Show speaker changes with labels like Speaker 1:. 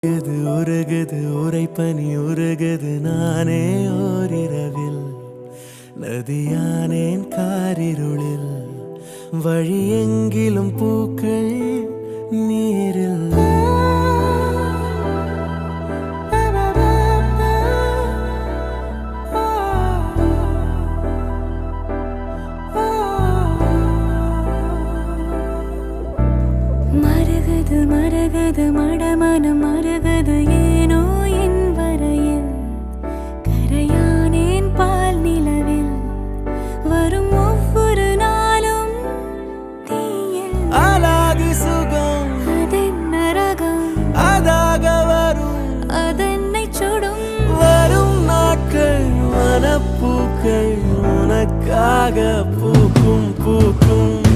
Speaker 1: உருகுது உரைப்பனி உருகுது நானே ஓரிரவில் நதியானேன் காரிருளில் வழி எங்கிலும் பூக்கள் நீரில்
Speaker 2: மருகுது மருகுது மடமனம் மருகுது ஏனோ என் வரையில் கரையானேன் பால் நிலவில் வரும் ஒவ்வொரு நாளும் தீயில்
Speaker 1: அழகு சுகம்
Speaker 2: அதென்ன ரகம்
Speaker 1: அதாக வரும்
Speaker 2: அதென்னை சுடும்
Speaker 1: வரும் நாட்கள் மனப்பூக்கள் உனக்காக பூக்கும் பூக்கும்